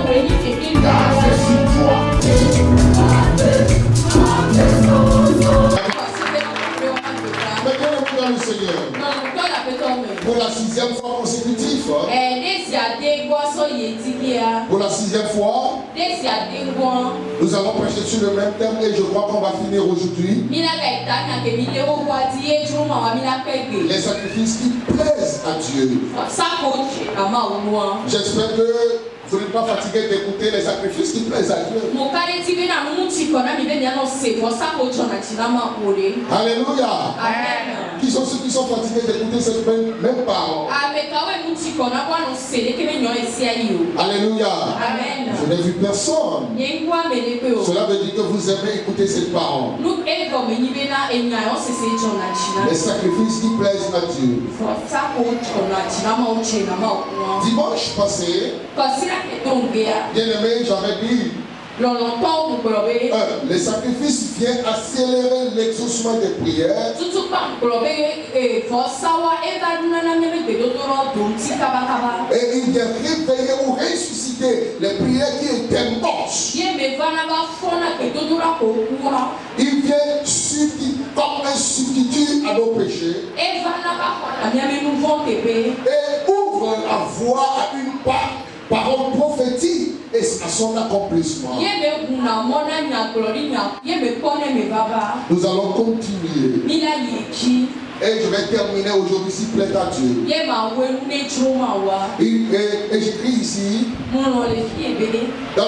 Car c'est sur toi. Maintenant, nous dans le Seigneur. Pour la 6e fois consécutive. Pour la 6e fois. Nous allons prêcher sur le même thème et je crois qu'on va finir aujourd'hui. Les sacrifices qui plaisent à Dieu. J'espère que vous n'êtes pas fatigué d'écouter les sacrifices qui plaisent à Dieu. Alléluia. Amen. Qui sont ceux qui sont fatigués d'écouter cette même parole? Alléluia. Amen. Je n'ai vu personne. Cela veut dire que vous aimez écouter cette parole. Les sacrifices qui plaisent à Dieu. Dimanche passé, bien aimé, j'avais dit les sacrifices viennent accélérer l'exaucement des prières et ils viennent réveiller ou ressusciter les prières qui étaient mortes. Il vient comme un substitut à nos péchés et ouvre la voie à une parole prophétique et à son accomplissement. Nous allons continuer. Et je vais terminer aujourd'hui s'il plaît à Dieu. Et j'écris ici dans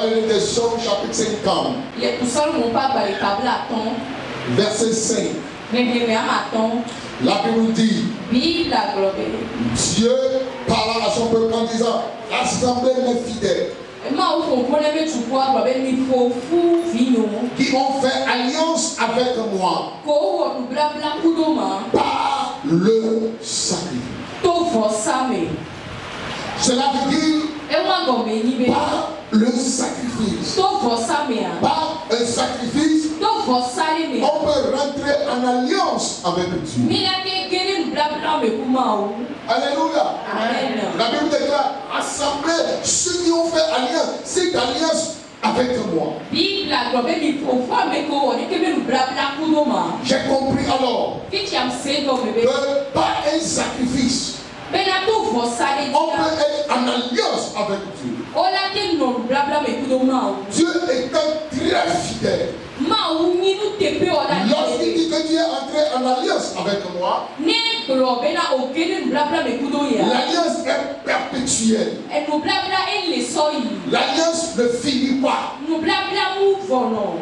le livre des Psaumes chapitre 50 verset 5. La Bible dit, Dieu parla à son peuple en disant, l'assemblée m'est fidèle, qui ont fait alliance avec moi par le sacrifice. Cela veut dire par le sacrifice. Par un sacrifice, on peut rentrer en alliance avec Dieu. Alléluia. Amen. La Bible déclare, assemblée, ceux qui ont fait alliance, cette alliance avec moi. J'ai compris alors que par un sacrifice, on peut être en alliance avec Dieu. Dieu est très fidèle. Lorsqu'il dit que Dieu est entré en alliance avec moi, l'alliance est perpétuelle. L'alliance ne finit pas.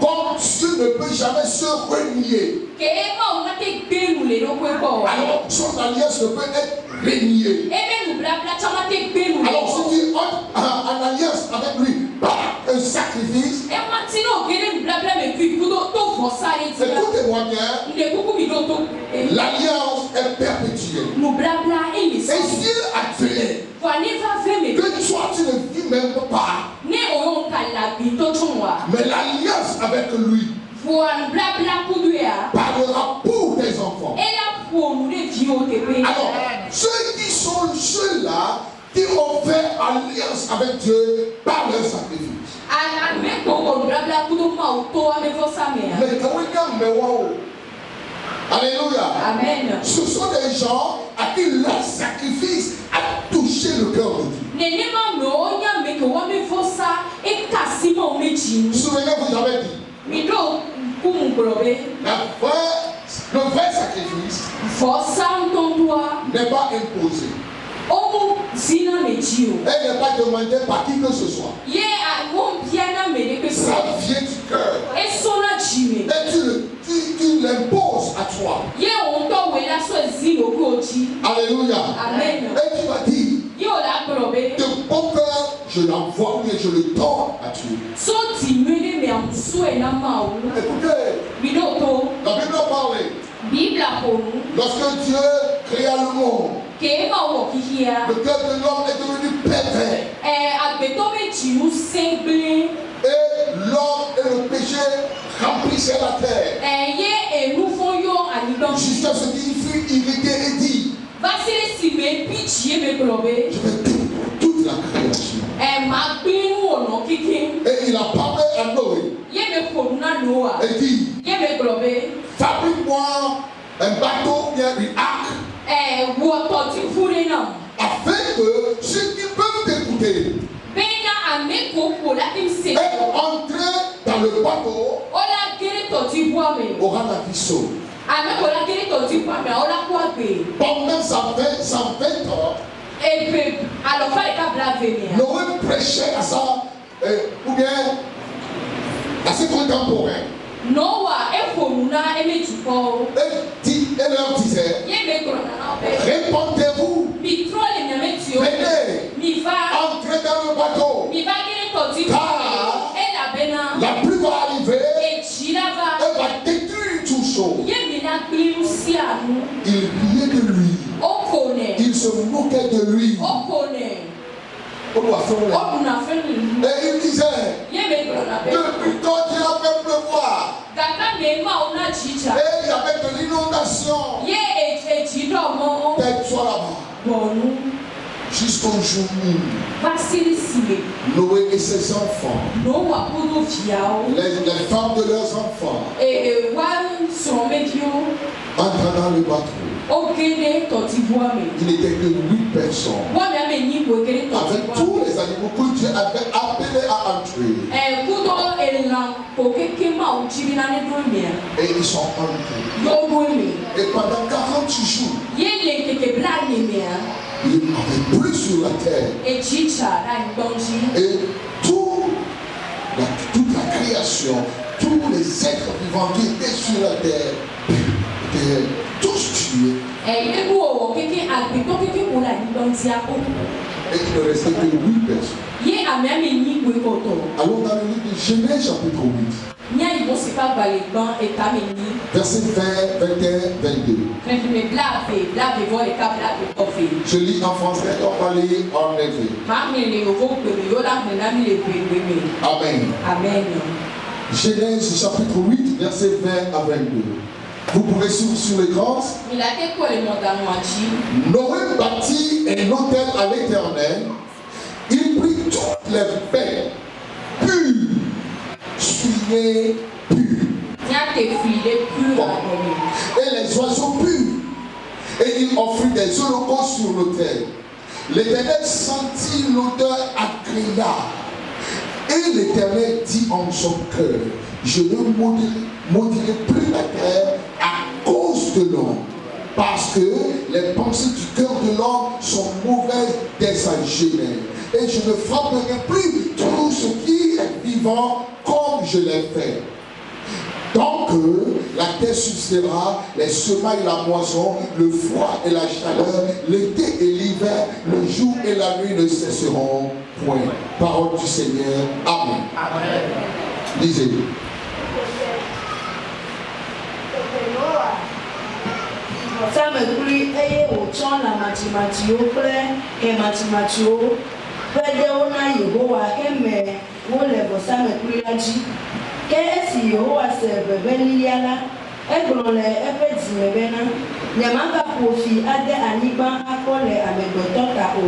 Comme Dieu ne peut jamais se renier. Alors son alliance ne peut être reniée. Alors si tu entres en alliance avec lui par un sacrifice, écoutez-moi bien, l'alliance est perpétuelle. Et s'il a tué, que toi tu ne vis même pas, mais l'alliance avec lui parlera pour tes enfants. Alors, ceux qui sont ceux-là qui ont fait alliance avec Dieu par leur sacrifice. Alléluia. Amen. Ce sont des gens à qui leur sacrifice a touché le cœur de Dieu. Souvenez-vous, j'avais dit, le vrai sacrifice n'est pas imposé. Elle n'est pas demandée par qui que ce soit. Ça vient du cœur. Et tu l'imposes à toi. Alléluia. Amen. Et tu vas dire, de bon cœur, je l'envoie ou je le donne à Dieu. Écoutez, la Bible a parlé. Lorsque Dieu créa le monde, le cœur de l'homme est devenu pervers. Et l'homme et le péché remplissaient la terre. Jusqu'à ce qu'il fut irrité et dit, je vais toute la création. Et il a parlé à Noé. Et dit, fabrique-moi un bateau bien une arc. Afin que ceux qui peuvent t'écouter et entrer dans le bateau aura la vie sauve. Pendant 120 ans, Noé prêchait à ça, ou bien à ses contemporains. Et leur disait, répandez-vous, venez, entrez dans le bateau, car la pluie va arriver, elle va détruire tout chose. Il riait de lui, il se moquait de lui. Et il disait, depuis quand tu as fait pleuvoir, et il y avait de l'inondation, tais-toi là-bas. Jusqu'au jour où Noé et ses enfants, les femmes de leurs enfants, entrent dans le bateau. Il n'était que 8 personnes. Avec tous les animaux que Dieu avait appelés à entrer. Et ils sont entrés. Et pendant 40 jours, il n'y avait plus sur la terre. Et toute la création, tous les êtres vivants qui étaient sur la terre étaient tous tués. Et il ne restait que 8 personnes. Allons dans le livre de Genèse chapitre 8. Verset 20, 21, 22. Je lis en français, on va lire en hébreu. Amen. Amen. Genèse chapitre 8, verset 20 à 22. Vous pouvez suivre sur l'écran. Noé bâtit un autel à l'Éternel. Il prit toutes les bêtes pures, souillées pures, et les oiseaux purs. Et il offrit des holocaustes sur l'autel. L'Éternel sentit l'odeur agréable. Et l'Éternel dit en son cœur, je ne maudirai plus la terre à cause de l'homme, parce que les pensées du cœur de l'homme sont mauvaises dès sa jeunesse. Et je ne frapperai plus tout ce qui est vivant comme je l'ai fait. Tant que la terre subsistera, les semailles et la moisson, le froid et la chaleur, l'été et l'hiver, le jour et la nuit ne cesseront point. Parole du Seigneur. Amen. Amen. Lisez. Ke esi Yehowa se bebe lilia la, egblɔ le eƒe dzime bena, nyemagaƒo fi ade anyigba akɔ le amegbetɔ ta o,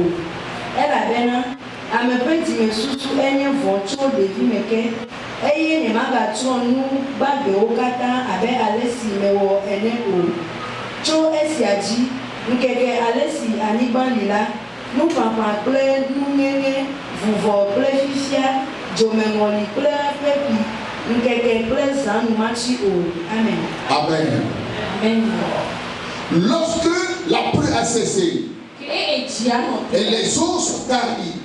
elabena ame ƒe dzime susu enye vɔ tso ɖevime ke, eye nyemagatrɔ nu gbagbewo katã abe ale si mewɔ ene o. Tso esia dzi, ŋkeke ale si anyigba li la, nuƒaƒã kple nuŋeŋe, vuvɔ kple fifia, dzomeŋɔli kple pepi. Amen. Amen. Amen. Lorsque la pluie a cessé et les eaux sont taries,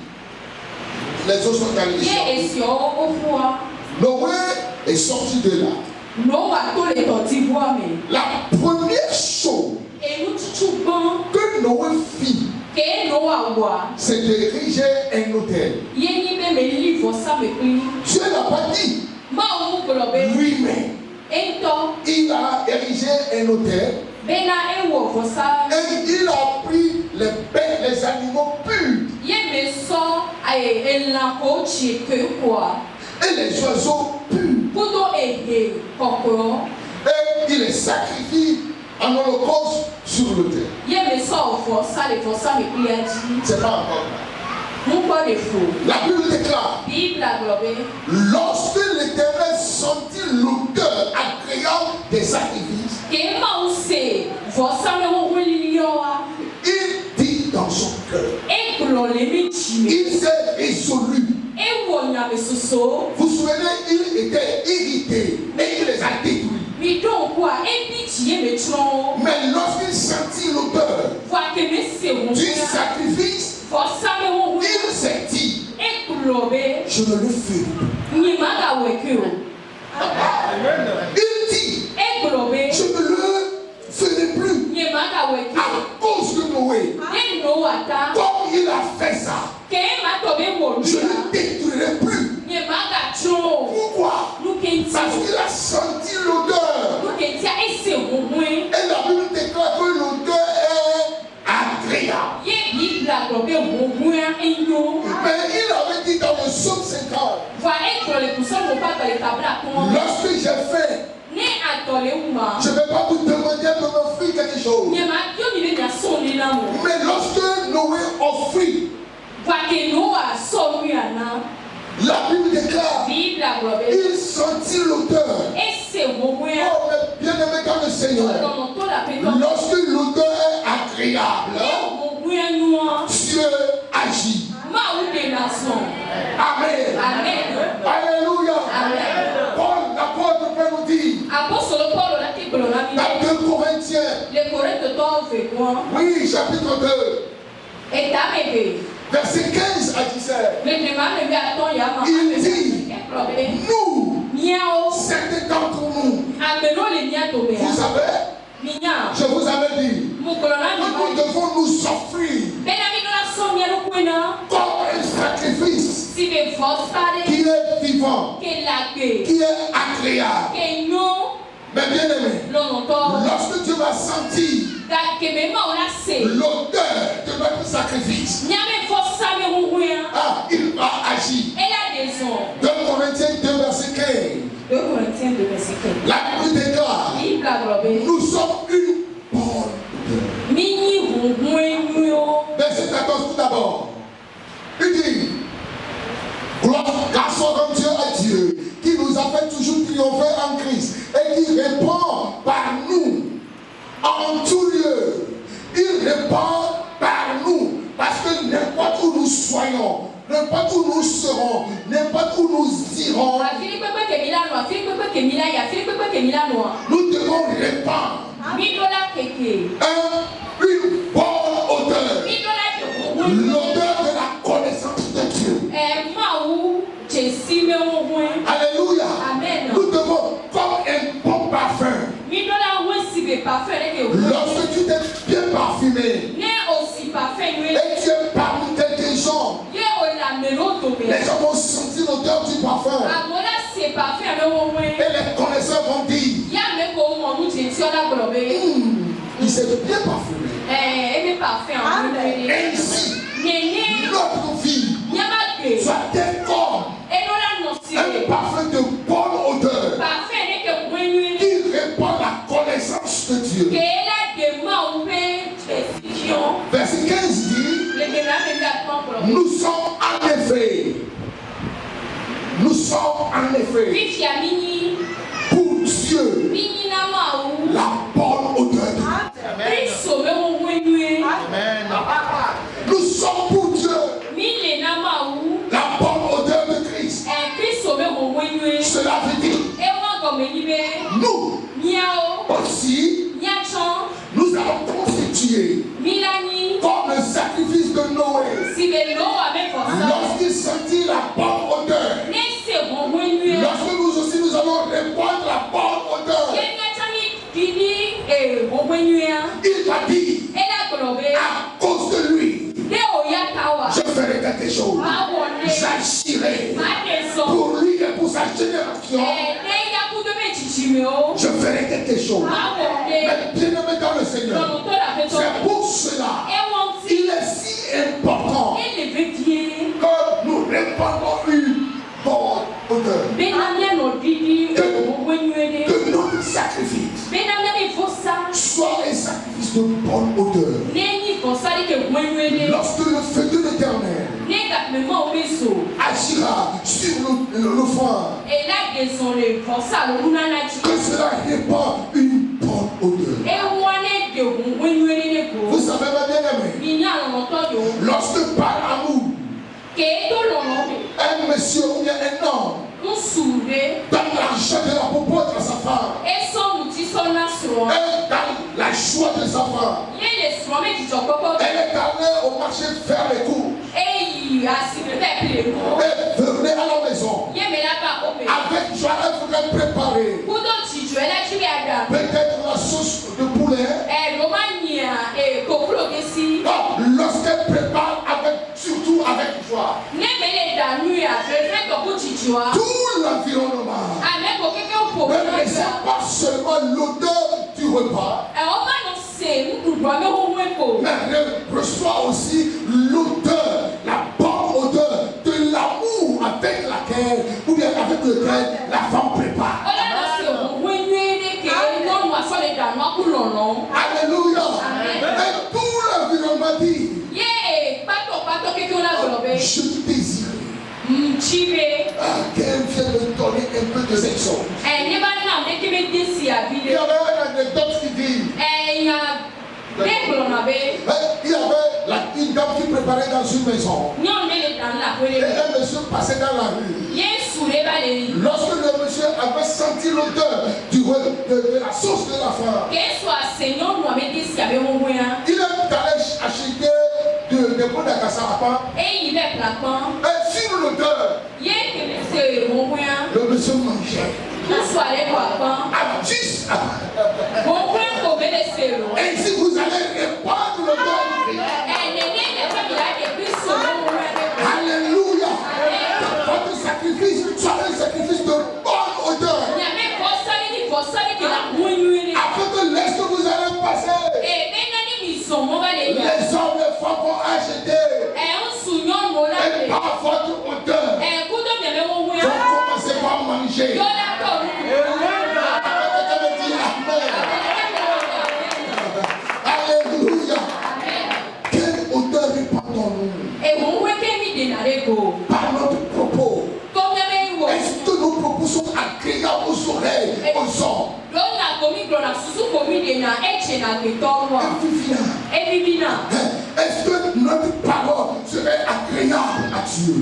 Noé est sorti de là. La première chose que Noé fit, c'est d'ériger un autel. Dieu n'a pas dit lui-même. Il a érigé un autel. Et il a pris les bêtes, les animaux purs. Et les oiseaux purs. Et il les sacrifie en holocauste sur l'autel. C'est pas encore là. La Bible déclare, lorsque l'Éternel sentit l'odeur agréable des sacrifices, il dit dans son cœur, il s'est résolu. Vous vous souvenez, il était irrité et il les a détruits. Mais lorsqu'il sentit l'odeur du sacrifice, il s'est dit, je ne le ferai plus. Il dit, je ne le ferai plus à cause de Noé. Comme il a fait ça, je ne détruirai plus. Pourquoi? Parce qu'il a senti l'odeur. Et la Bible déclare que l'odeur est agréable. Mais il avait dit dans le psaume 50, lorsque j'ai faim, je ne vais pas vous demander de m'offrir quelque chose. Mais lorsque Noé offrit, la Bible déclare, il sentit l'odeur. Oh, mais bien aimé dans le Seigneur, lorsque l'odeur est agréable, Dieu agit. Amen. Alléluia. Paul, l'apôtre peut nous dire, dans 2 Corinthiens, oui, chapitre 2, verset 15 à 17, il dit, nous, certains d'entre nous, vous savez, je vous avais dit, nous devons nous offrir comme un sacrifice qui est vivant, qui est agréable. Mais bien aimé, lorsque Dieu va sentir l'odeur de notre sacrifice, il va agir. 2 Corinthiens 2 verset 15. La Bible déclare, nous sommes une bonne odeur. Verset 14 tout d'abord. Il dit, car soit comme Dieu est Dieu, qui nous a fait toujours triompher en Christ et qui répand par nous en tout lieu. Il répand par nous parce que n'importe où nous soyons, n'importe où nous serons, n'importe où nous irons, nous devons répandre une bonne odeur, l'odeur de la connaissance de Dieu. Alléluia. Amen. Nous devons, comme un bon parfum, lorsque tu t'es bien parfumé et tu es parmi quelques gens, les gens vont sentir l'odeur du parfum et les connaisseurs vont dire, il s'est bien parfumé. Ainsi, notre vie soit-elle comme un parfum de bonne odeur qui répand la connaissance de Dieu. Verset 15 dit, nous sommes en effet pour Dieu la bonne odeur de Dieu. Amen. Nous sommes pour Dieu la bonne odeur de Christ. Cela veut dire, nous aussi, nous allons constituer comme le sacrifice de Noé. Lorsqu'il sentit la bonne odeur, lorsque nous aussi nous allons répandre la bonne odeur, il va dire, à cause de lui, je ferai quelque chose. J'agirai pour lui et pour sa génération. Je ferai quelque chose. Mais bien aimé dans le Seigneur, c'est pour cela il est si important que nous répandons une bonne odeur. Que notre sacrifice soit un sacrifice de bonne odeur. Lorsque le feu de l'Éternel agira sur le foin. Que cela répand une bonne odeur. Vous savez, ma bien-aimée, lorsque par amour, un monsieur ou bien un homme donne l'argent de la popote à sa femme, et dans la joie de sa femme, elle est allée au marché faire les cours. Et venez à la maison. Avec joie, elle voudrait préparer peut-être la sauce de poulet. Lorsqu'elle prépare surtout avec joie, tout l'environnement ne ressent pas seulement l'odeur du repas, mais reçoit aussi l'odeur, la bonne odeur de l'amour avec laquelle, ou bien avec lequel la femme prépare. Alléluia. Et tout l'environnement dit, je désire qu'elle vienne me donner un peu de cette chose. Il y avait une anecdote qui dit, il y avait une dame qui préparait dans une maison. Et un monsieur passait dans la rue. Lorsque le monsieur avait senti l'odeur de la sauce de la femme, il est allé acheter des pots d'akassarapa. Et sur l'odeur, le monsieur mangeait. Et si vous allez répandre l'odeur du Christ, alléluia, votre sacrifice soit un sacrifice de bonne odeur. Afin que lorsque vous allez passer, les hommes et les femmes vont acheter. Et par votre odeur, vont commencer par manger. Alléluia. Quelle odeur répandons-nous? Par notre propos. Est-ce que nos propos sont agréables aux oreilles, aux hommes? Est-ce que notre parole serait agréable à Dieu?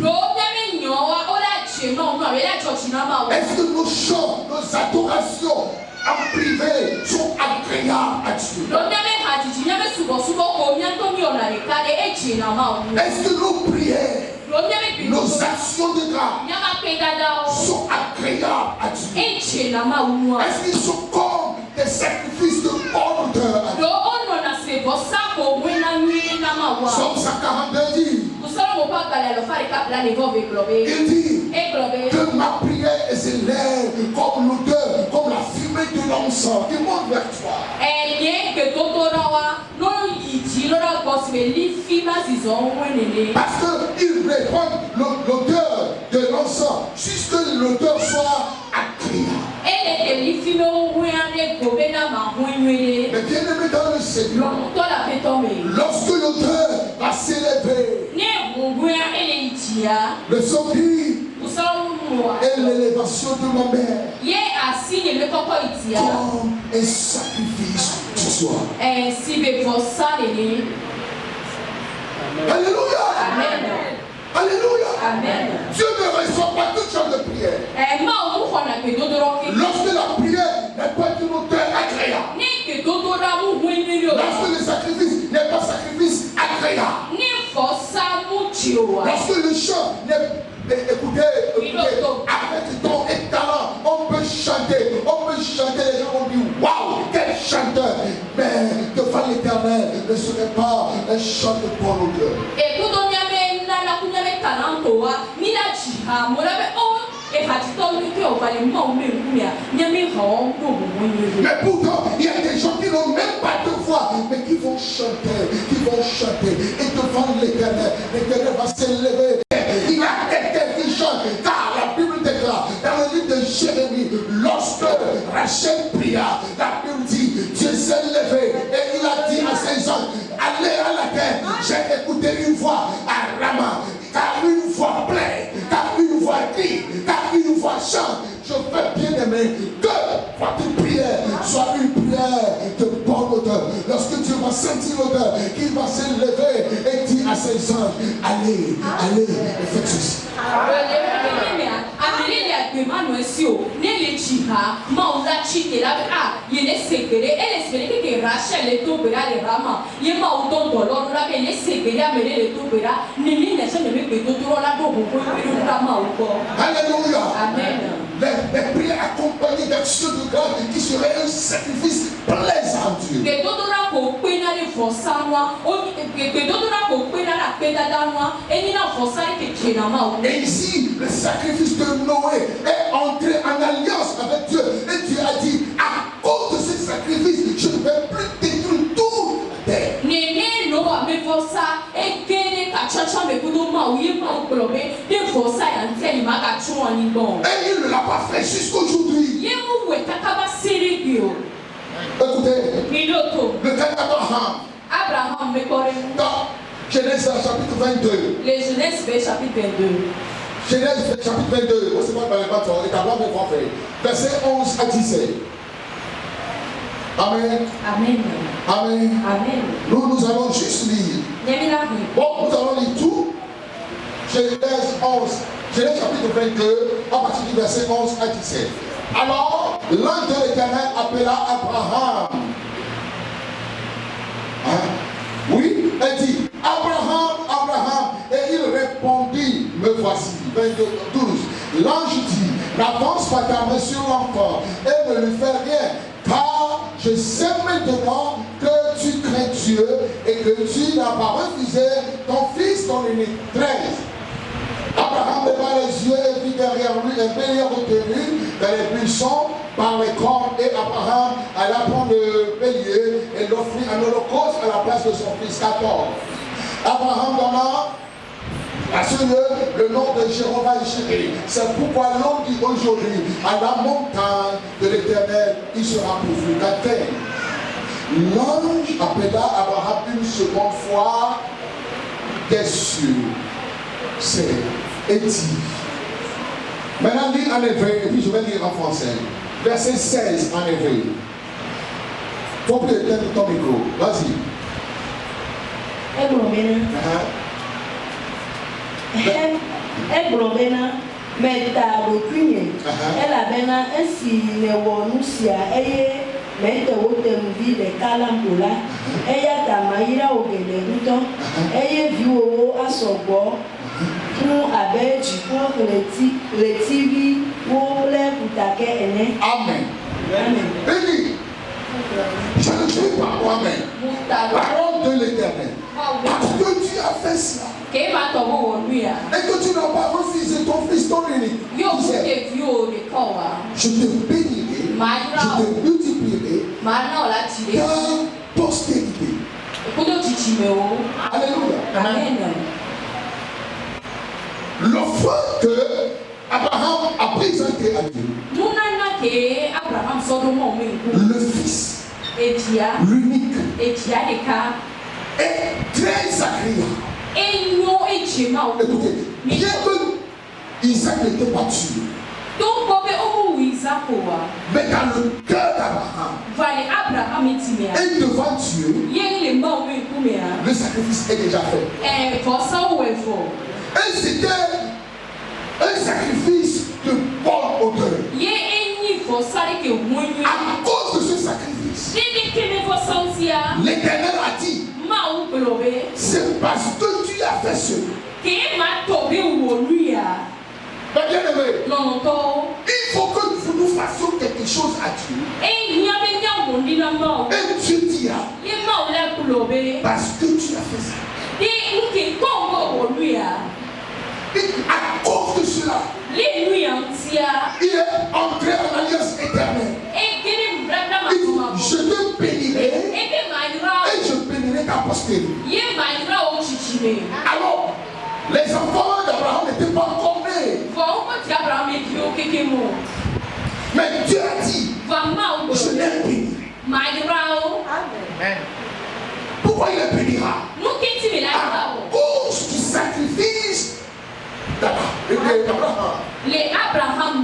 Est-ce que nos chants, nos adorations en privé sont agréables à Dieu? Est-ce que nos prières, nos actions de grâce sont agréables à Dieu? Est-ce qu'ils sont comme des sacrifices de bonne odeur à Dieu? Somme 142 dit, il dit que ma prière s'élève comme l'odeur, comme la fumée de l'encens qui monte vers toi. Parce qu'il répand l'odeur de l'encens jusque l'odeur soit agréable. Mais bien aimé dans le Seigneur, lorsque l'odeur va s'élever, le sommeil et l'élévation de ma mère comme un sacrifice ce soir. Alléluia. Amen. Alléluia. Amen. Dieu ne reçoit pas toute genre de prière. Lorsque la prière n'est pas une odeur agréable. Lorsque le sacrifice n'est pas sacrifice agréable. Lorsque le chant n'est écoutez, avec ton talent, on peut chanter, les gens vont dire waouh, quel chanteur, mais devant l'Éternel ne serait pas un chant de bonne odeur. Mais pourtant, il y a des gens qui n'ont même pas de voix, mais qui vont chanter, et devant l'Éternel, l'Éternel va s'élever. Il y a quelqu'un qui chante, car la Bible déclare dans le livre de Jérémie, lorsque Rachel pria, la Bible dit, Dieu s'est levé et il a dit à ses hommes, allez à la terre, j'ai écouté une voix à Rama, car une voix pleine, car machin. Je veux bien aimer que votre prière soit une prière de bonne odeur. Lorsque tu vas sentir l'odeur, qu'il va s'élever et dire à ses anges, allez, allez, et faites ceci. Alléluia. Amen. Les prières accompagnées d'actions de grâce qui seraient un sacrifice plaisant à Dieu. Et ici, le sacrifice de Noé est entré en alliance avec Dieu. Et Dieu a dit, à cause de ce sacrifice, je ne vais plus détruire toute la terre. Et il ne l'a pas fait jusqu'aujourd'hui. Écoutez, le cas d'Abraham. Dans Genèse chapitre 22. Les Genèse chapitre 22. Genèse chapitre 22. On se voit dans les bâtons. Et Abraham est fait. Verset 11 à 17. Amen. Amen. Amen. Amen. Nous allons juste lire. Bon, nous allons lire tout. Genèse 11. Genèse chapitre 22, à partir du verset 11 à 17. Alors, l'ange de l'Éternel appela Abraham. Hein? Oui, elle dit, Abraham, Abraham. Et il répondit, me voici. 22, 12. L'ange dit, n'avance pas ta main sur l'enfant et ne lui fais rien. Car je sais maintenant que tu crains Dieu et que tu n'as pas refusé ton fils, ton unique. 13. Abraham leva les yeux et vit derrière lui un bélier retenu dans les buissons par les cornes. Et Abraham alla prendre le bélier et l'offrit en holocauste à la place de son fils. 14. Abraham donna à ce lieu le nom de Jéhovah-Jireh. C'est pourquoi l'homme dit aujourd'hui, à la montagne de l'Éternel, il sera pourvu. 14. L'ange appela Abraham une seconde fois des cieux. C'est dit. Maintenant, lis en hébreu, et puis je vais lire en français. Verset 16 en hébreu. Faut plus éteindre ton micro. Vas-y. Eglobena meta dokunye elabena esi newo nusia eye mete wotem vi de kalambola eya tamayira ogede nto eye viwo asogbo fún abeji fún letivi wo le kutake ene. Amen. Béni. Je ne suis pas moi-même. Parole de l'Éternel. Parce que tu as fait cela. Et que tu n'as pas refusé ton fils, ton unique. Je te bénirai. Je te multiplierai. Ta postérité. Alléluia. Amen. L'offre que Abraham a présentée à Dieu. Le fils. L'unique. Est très agréable. Écoutez, bien que Isaac n'était pas tué, mais dans le cœur d'Abraham et devant Dieu, le sacrifice est déjà fait. Et c'était un sacrifice de bonne odeur. À cause de ce sacrifice, l'Éternel a dit, c'est parce que tu as fait ce. Mais bien aimé, il faut que nous fassions quelque chose à Dieu. Et Dieu dira, parce que tu as fait ça. Et à cause de cela, il est entré en alliance éternelle. Je te bénirai et je bénirai ta postérité. Alors, les enfants d'Abraham n'étaient pas encore nés. Mais Dieu a dit, je les bénirai. Pourquoi il les bénira? À cause du sacrifice d'Abraham.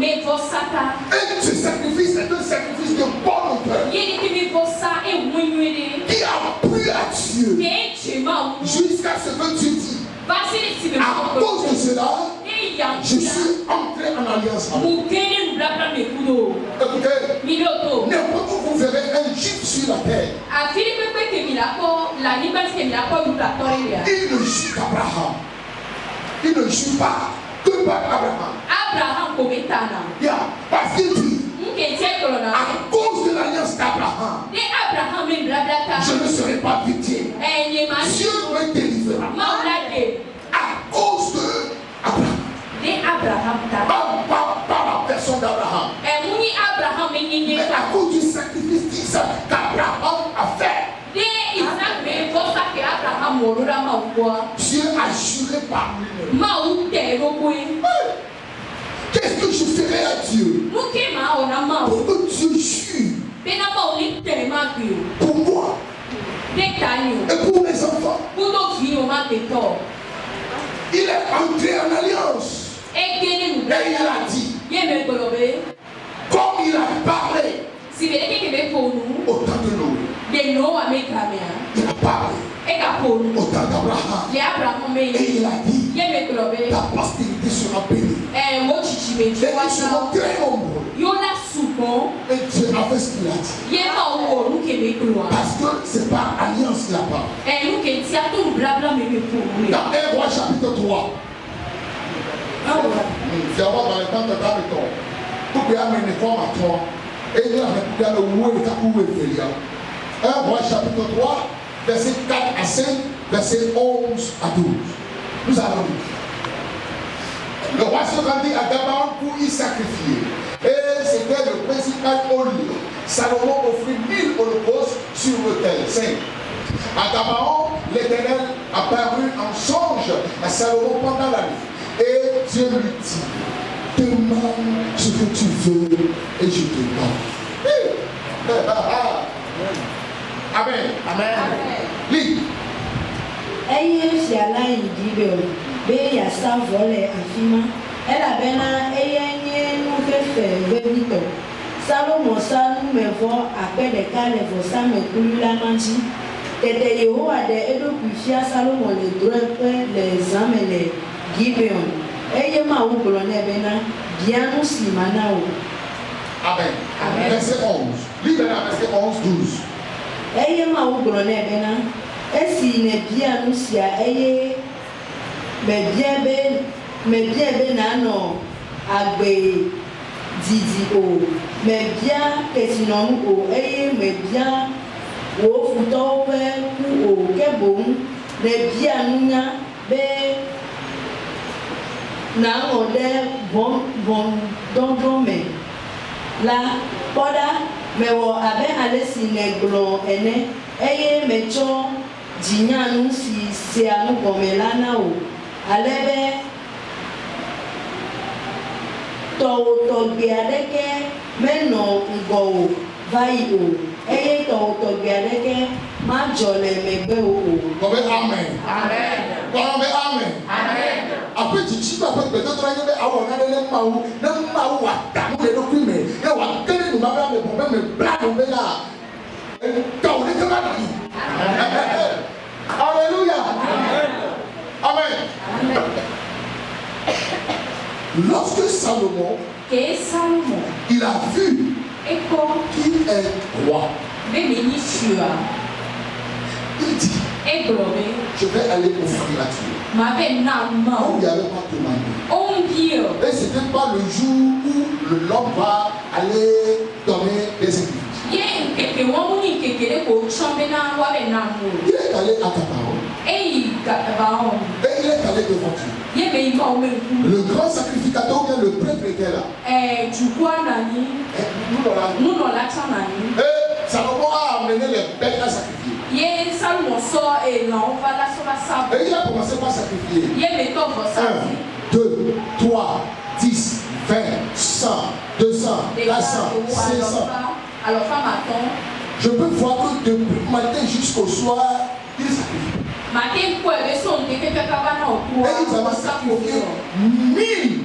Mais vos sata. Et ce sacrifice est un sacrifice de bonne odeur. Qui a plu à Dieu. Jusqu'à ce que Dieu dit. À cause de cela, je suis entré en alliance avec vous. Écoutez, n'importe où vous verrez un juif sur la terre, il ne jure qu'Abraham. Il ne jure pas que par Abraham. Yeah, parce qu'il dit, à cause de l'alliance d'Abraham, je ne serai pas victime. Dieu me délivrera. À cause de Abraham. Par la personne d'Abraham. Mais à cause du sacrifice d'Isaac qu'Abraham a fait. Dieu a juré par lui-même. Qu'est-ce que je ferai à Dieu pour que Dieu jure pour moi et pour mes enfants? Il est entré en alliance et il a dit, comme il a parlé au temps de Noé, il a parlé au temps d'Abraham et il a dit, ta postérité sera bénie et ils seront très nombreux. Et Dieu a fait ce qu'il a dit, parce que c'est par alliance qu'il a parlé. Dans 1 Roi chapitre 3, c'est avoir dans le temps de David, tout le monde a une forme à toi et il a le où est le 1 Roi chapitre 3, verset 4 à 5, verset 11 à 12. Nous allons lire. Le roi se rendit à Gabaon pour y sacrifier. Et c'était le principal lieu. Salomon offrit 1000 holocaustes sur l'autel. 5. À Gabaon, l'Éternel apparut en songe à Salomon pendant la nuit. Et Dieu lui dit, demande ce que tu veux et je te donne. Amen. Amen. Lis. Be ya sa vole afima elabena eyenye nu fefe bebito Salomo sa nu mevo apede kale vo sa mekulula manji tete Yehowa de edo kufia Salomo le drope le zamele Gibeon eye ma wu blone bena bianu simana o. Amen. Amen. Verset 11. Lis maintenant verset 11 12. Eye ma wu blone bena esi ne bianu sia eye mais bien nano agbe didi o mais bien kesinon o mais bien wo futo pe ku o kebon mais bien nunya be na ode bon me la poda me wo abe alesi neglo ene me cho jinyanu si se anu bomelana o alebe tɔwotɔgbe aɖeke menɔ ŋgɔ o va yi o eye tɔwotɔgbe aɖeke madzɔ le megbe o. Kɔbɛ amen. Amen. Kɔbɛ amen. Amen. Aƒe tsitsi ba ƒe gbedɔdɔ nye be awɔ na ɖe ne mawu wa ta nu le ɖokui me ne wa ke ne nubabla me bɔ be me bla nu be la tɔwo ɖe ke va na yi. Alléluia. Amen. Lorsque Salomon, il a vu qu'il est roi, il dit, je vais aller offrir à Dieu. On ne lui avait pas demandé. Et ce n'était pas le jour où l'homme va aller donner des sacrifices. Il est allé à Gabaon. Et il est allé devant Dieu. Le grand sacrificateur, bien le prêtre était là. Et Salomon a amené les bêtes à sacrifier. Et il a commencé par sacrifier. 1, 2, 3, 10, 20, 100, 200, 400, 500. Je peux voir que depuis le matin jusqu'au soir, il sacrifie. Et ils avaient sacrifié 1000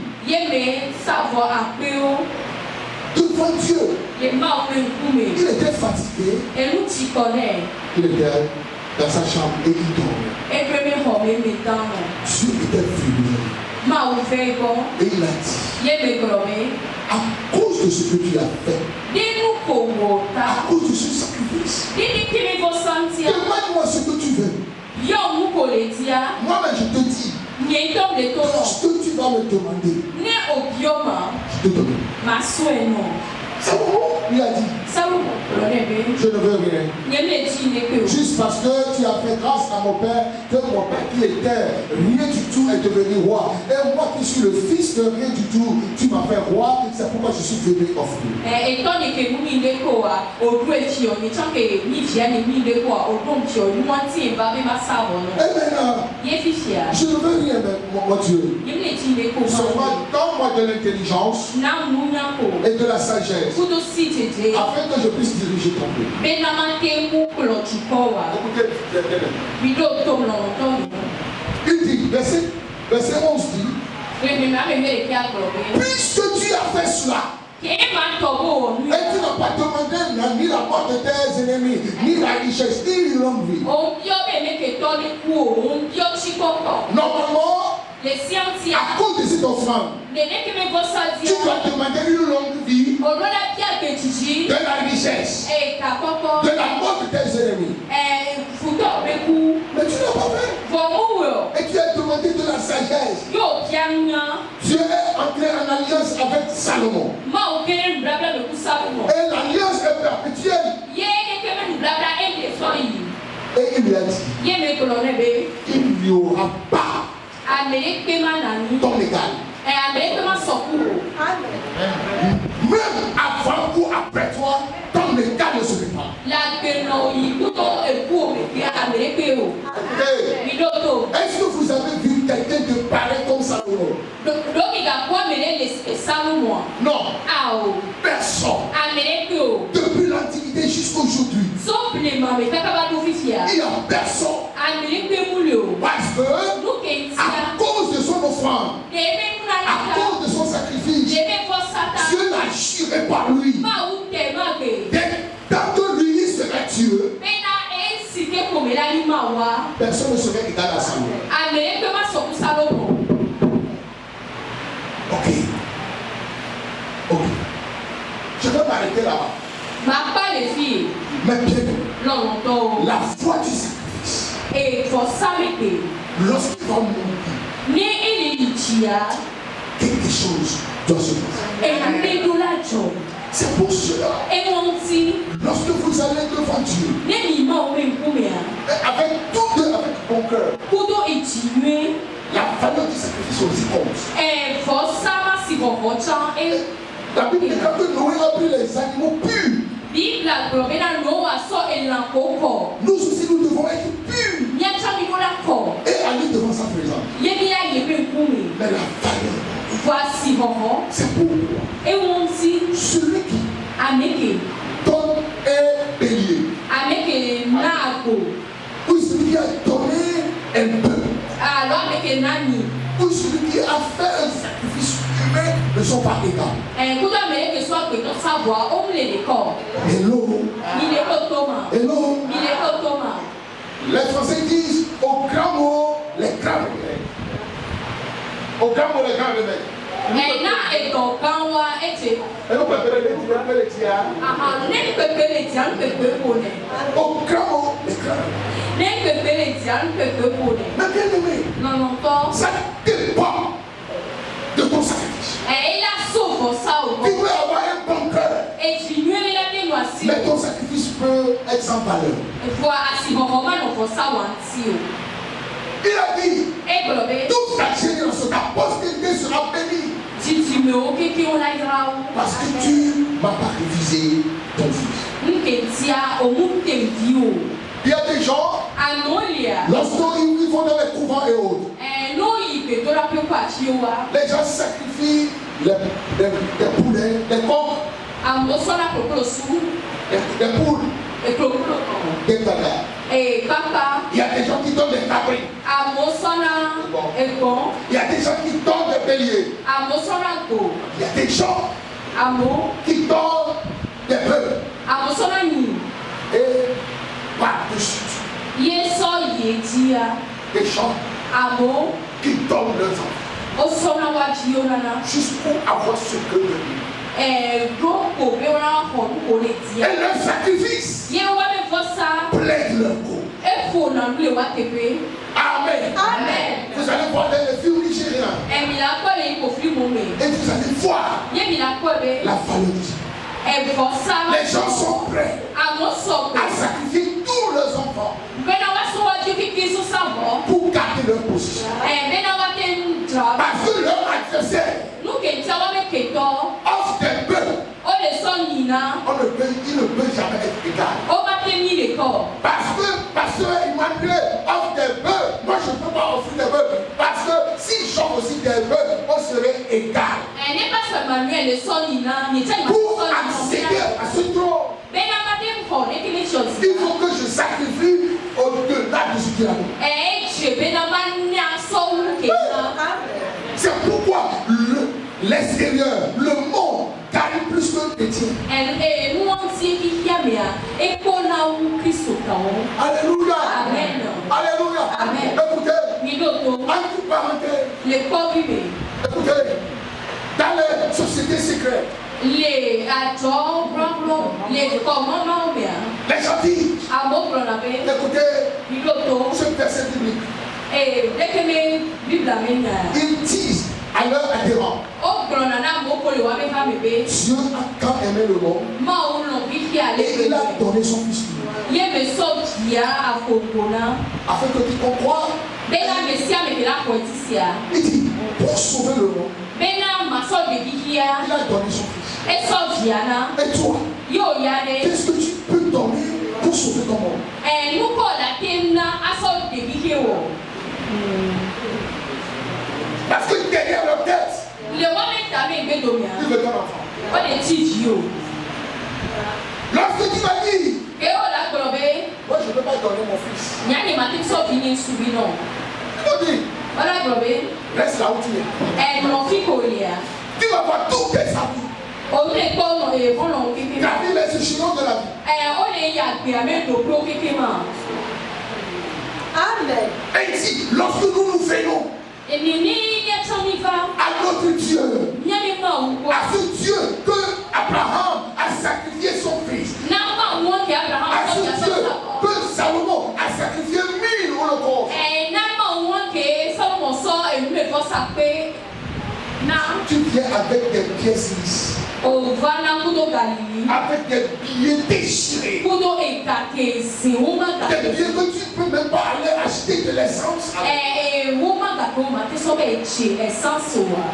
devant Dieu. Il était fatigué. Il était dans sa chambre et il dormait. Dieu était venu. Et il a dit, à cause de ce que tu as fait, à cause de ce sacrifice, demande-moi ce que tu veux. Moi-même, je te dis, tout ce que tu vas me demander, je te donne. Salomon lui a dit, je ne veux rien. Juste parce que tu as fait grâce à mon père, que mon père qui était rien du tout est devenu roi. Et moi qui suis le fils de rien du tout, tu m'as fait roi, c'est pourquoi je suis venu offrir. Et maintenant, je ne veux rien, mon Dieu. Seulement, donne-moi de l'intelligence et de la sagesse, afin que je puisse diriger ton peuple. Il dit, verset 11 dit, puisque tu as fait cela, et tu n'as pas demandé ni la mort de tes ennemis, ni la richesse, ni une longue vie. Normalement, à cause de cette offrande, tu dois demander une longue vie, de la richesse, de la mort de tes ennemis. Mais tu n'as pas fait. Et tu as demandé de la sagesse. Tu es entré en alliance avec Salomon. Et l'alliance est perpétuelle. Et il lui a dit, il n'y aura pas ton égal. Même avant ou après toi, ton égal ne serait pas. Est-ce que vous avez vu quelqu'un de pareil comme Salomon? Non. Personne. Depuis l'Antiquité jusqu'aujourd'hui, il n'y a personne. Parce que, à cause de son offrande, à cause de son sacrifice, Dieu n'a juré par lui. Tant que lui serait Dieu, personne ne serait égal à Salomon. Ok. Je vais m'arrêter là-bas. Mais bien, la foi du sacrifice, lorsqu'il va mourir, quelque chose doit se passer. C'est pour cela, lorsque vous allez devant Dieu, avec tout avec bon cœur, la valeur du sacrifice aussi compte. La Bible dit que Noé a pris les animaux purs. Nous aussi, nous devons être purs et aller devant sa présence. Mais la valeur, c'est pour moi. Celui qui donne est payé. Ou celui qui a donné un peu. Ou celui qui a fait un sacrifice humain ne sont pas égaux. Hello. Hello. Les Français disent au grand mot, les grands remèdes. Au grand mot, les grands remèdes. Et vous préférez les tiens. Au grand mot, les grands remèdes. Mais bien aimé, ça dépend de ton sacrifice. Tu peux avoir un bon cœur, mais ton sacrifice peut être sans valeur. Il a dit, toute ta génération, ta postérité sera bénie. Parce que tu m'as pas révisé ton fils. Il y a des gens, lorsqu'ils vont dans les couvents et autres, les gens sacrifient des poulets, des coqs, des poules, des tatas. Et papa. Il y a des gens qui donnent des cabrits. À Mosona. Et bon. Il y a des gens qui donnent des béliers. À Mosona go. Il y a des gens qui donnent des bœufs. À Mosona ni. Et par-dessus. Des gens qui donnent leurs enfants. Juste pour avoir ce que le dit. Et leur sacrifice plaide leur cause. Amen. Amen. Vous allez voir les films nigériens. Et vous allez voir la valeur du Seigneur. Les gens sont prêts à sacrifier tous leurs enfants pour garder leur position. Parce que leur adversaire offre des bœufs. Il ne peut jamais être égal. Parce que Pasteur Emmanuel offre des bœufs. Moi je ne peux pas offrir des bœufs. Parce que si j'offre aussi des bœufs, on serait égal. Pour accéder à ce trône, il faut que je sacrifie au-delà de ce qu'il a donné. C'est pourquoi l'extérieur, le monde, gagne plus que le chrétien. Alléluia. Amen. Alléluia. Amen. Écoutez, entre parenthèses, écoutez, dans les sociétés secrètes, les gens disent, écoutez, ce verset biblique, ils disent à leurs adhérents, Dieu a tant aimé le monde et il a donné son fils afin que tu comprends. Il dit, pour sauver le monde, il a donné son fils. Et toi, qu'est-ce que tu peux donner pour sauver ton monde? Parce que derrière leur tête, il veut ton enfant. Lorsque tu vas dire, moi je ne peux pas donner mon fils, il va dire, reste là où tu es. Tu vas voir tous tes amis. Gravir les échelons de la vie. Amen. Et ici, lorsque nous venons à notre Dieu, à ce Dieu que Abraham a sacrifié son fils, à ce Dieu que Salomon a sacrifié 1000 holocaustes, tu viens avec des pièces lisses, avec des billets déchirés, des billets que tu ne peux même pas aller acheter de l'essence. Et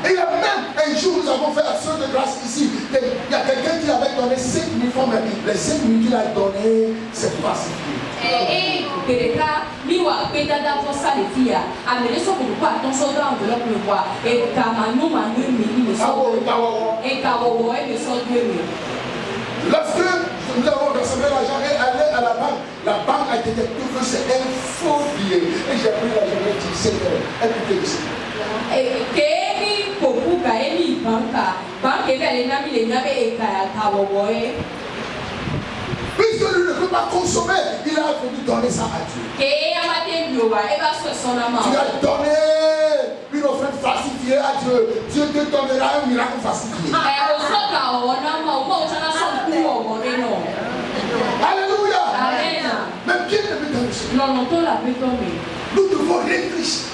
il y a même un jour, nous avons fait action de grâce ici. Il y a quelqu'un qui avait donné 5 000 francs, mais les 5 000 qu'il a donné, c'est pacifié. Lorsque nous avons recevé l'argent et allé à la banque a détecté que c'est un faux billet. Et j'ai pris l'argent et dit, c'est vrai, écoutez ici. Puisque lui ne peut pas consommer, il a voulu donner ça à Dieu. Tu as donné une offrande falsifiée à Dieu. Dieu te donnera un miracle falsifié. Alléluia. Mais bien aimé dans le Seigneur, nous devons réfléchir.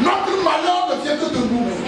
Notre malheur ne vient que de nous-mêmes.